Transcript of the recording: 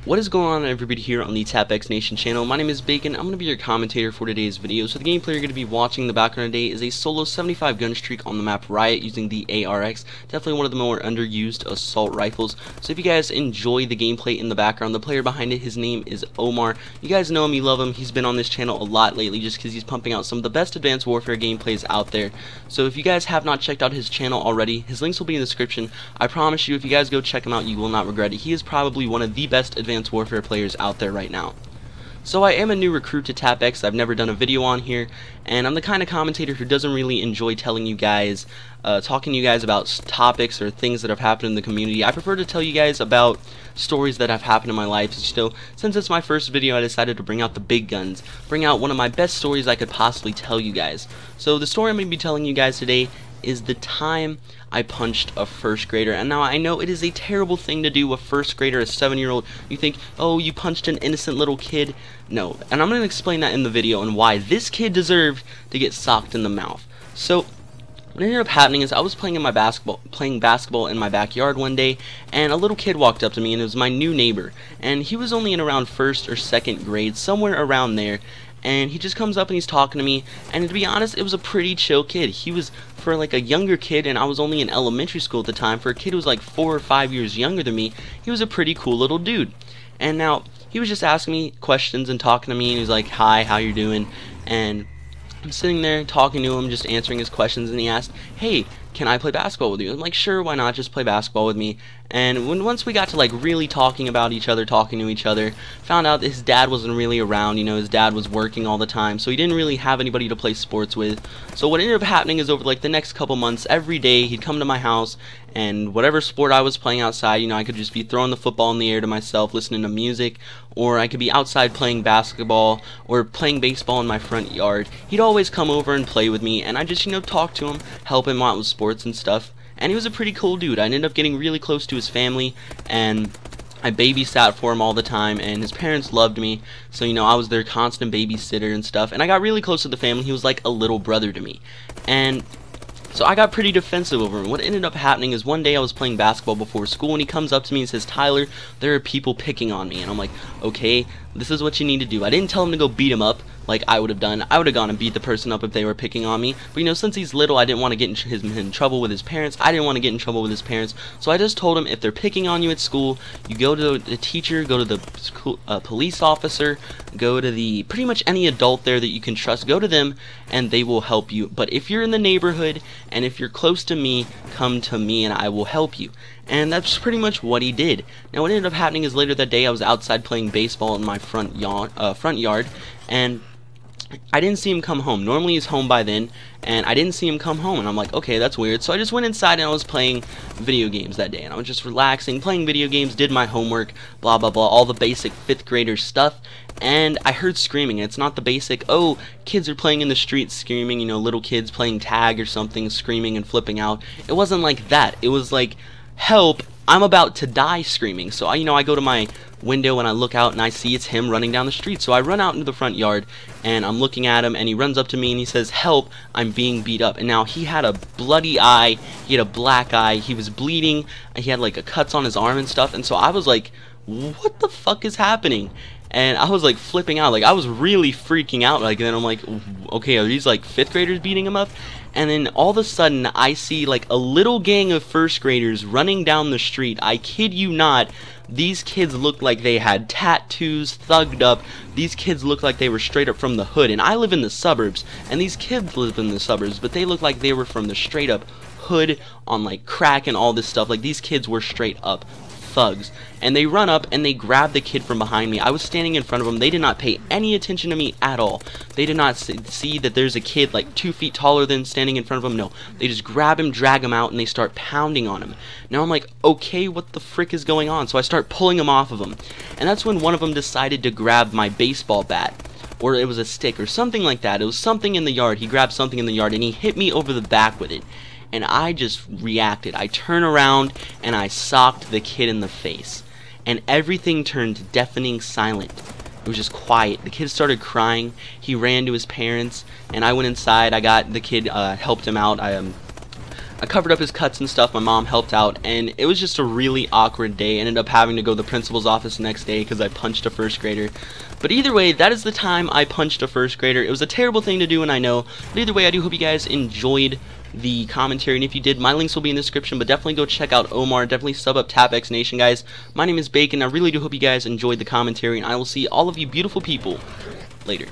What is going on, everybody, here on the TapX Nation channel? My name is Bacon. I'm going to be your commentator for today's video. So the gameplay you're going to be watching in the background today is a solo 75 gun streak on the map Riot using the ARX. Definitely one of the more underused assault rifles. So if you guys enjoy the gameplay in the background, the player behind it, his name is Omar. You guys know him, you love him. He's been on this channel a lot lately just because he's pumping out some of the best Advanced Warfare gameplays out there. So if you guys have not checked out his channel already, his links will be in the description. I promise you, if you guys go check him out, you will not regret it. He is probably one of the best Advanced Warfare players out there right now. So I am a new recruit to TapX. I've never done a video on here, and I'm the kind of commentator who doesn't really enjoy telling you guys, talking to you guys about topics or things that have happened in the community. I prefer to tell you guys about stories that have happened in my life. So since it's my first video, I decided to bring out the big guns, bring out one of my best stories I could possibly tell you guys. So the story I'm going to be telling you guys today is the time I punched a first grader. And now I know it is a terrible thing to do, a first grader, a 7-year-old. You think, oh, you punched an innocent little kid. No, and I'm going to explain that in the video and why this kid deserved to get socked in the mouth. So what ended up happening is I was playing basketball in my backyard one day, and a little kid walked up to me, and it was my new neighbor, and he was only in around 1st or 2nd grade, somewhere around there. And he just comes up and he's talking to me, and to be honest, it was a pretty chill kid. He was, for like a younger kid, and I was only in elementary school at the time, for a kid who was like 4 or 5 years younger than me, he was a pretty cool little dude. And now, he was just asking me questions and talking to me, and he's like, hi, how you doing? And I'm sitting there talking to him, just answering his questions, and he asked, hey, can I play basketball with you? I'm like, sure, why not, just play basketball with me. And once we got to like really talking to each other, found out that his dad wasn't really around. You know, his dad was working all the time, so he didn't really have anybody to play sports with. So what ended up happening is over like the next couple months, every day he'd come to my house, and whatever sport I was playing outside, you know, I could just be throwing the football in the air to myself, listening to music, or I could be outside playing basketball or playing baseball in my front yard. He'd always come over and play with me, and I just, you know, talk to him, help him out with sports and stuff. And he was a pretty cool dude. I ended up getting really close to his family, and I babysat for him all the time, and his parents loved me, so, you know, I was their constant babysitter and stuff, and I got really close to the family. He was like a little brother to me, and so I got pretty defensive over him. What ended up happening is one day I was playing basketball before school, and he comes up to me and says, Tyler, there are people picking on me. And I'm like, okay, this is what you need to do. I didn't tell him to go beat him up like I would have done. I would have gone and beat the person up if they were picking on me. But, you know, since he's little, I didn't want to get in trouble with his parents. I didn't want to get in trouble with his parents. So I just told him, if they're picking on you at school, you go to the teacher, go to the school, police officer, go to the pretty much any adult there that you can trust. Go to them, and they will help you. But if you're in the neighborhood, and if you're close to me, come to me, and I will help you. And that's pretty much what he did. Now what ended up happening is later that day I was outside playing baseball in my front yard, and I didn't see him come home. Normally he's home by then, and I didn't see him come home, and I'm like, okay, that's weird. So I just went inside and I was playing video games that day, and I was just relaxing, playing video games, did my homework, blah blah blah, all the basic 5th grader stuff, and I heard screaming. And it's not the basic, oh, kids are playing in the street screaming, you know, little kids playing tag or something, screaming and flipping out. It wasn't like that. It was like, help, I'm about to die screaming. So I go to my window and I look out and I see it's him running down the street. So I run out into the front yard and I'm looking at him, and he runs up to me and he says, help, I'm being beat up. And now he had a bloody eye, he had a black eye, he was bleeding, he had like a cuts on his arm and stuff. And so I was like, what the fuck is happening? And I was like flipping out, like I was really freaking out. Like, and then I'm like, okay, are these like 5th graders beating him up? And then all of a sudden I see like a little gang of 1st graders running down the street. I kid you not, these kids looked like they had tattoos, thugged up. These kids looked like they were straight up from the hood. And I live in the suburbs, and these kids live in the suburbs, but they looked like they were from the straight up hood on like crack and all this stuff. Like, these kids were straight up thugs. And they run up and they grab the kid from behind me. I was standing in front of them. They did not pay any attention to me at all. They did not see that there's a kid like 2 feet taller than standing in front of them. No, they just grab him, drag him out, and they start pounding on him. Now I'm like, okay, what the frick is going on? So I start pulling him off of him, and that's when one of them decided to grab my baseball bat, or it was a stick or something like that. It was something in the yard. He grabbed something in the yard and he hit me over the back with it. And I just reacted. I turned around and I socked the kid in the face. And everything turned deafening silent. It was just quiet. The kid started crying. He ran to his parents, and I went inside. I got the kid, helped him out. I covered up his cuts and stuff. My mom helped out, and it was just a really awkward day. I ended up having to go to the principal's office the next day because I punched a first grader. But either way, that is the time I punched a first grader. It was a terrible thing to do, and I know. But either way, I do hope you guys enjoyed the commentary, and if you did, my links will be in the description, but definitely go check out Omar. Definitely sub up TapX Nation, guys. My name is Bacon. I really do hope you guys enjoyed the commentary, and I will see all of you beautiful people later.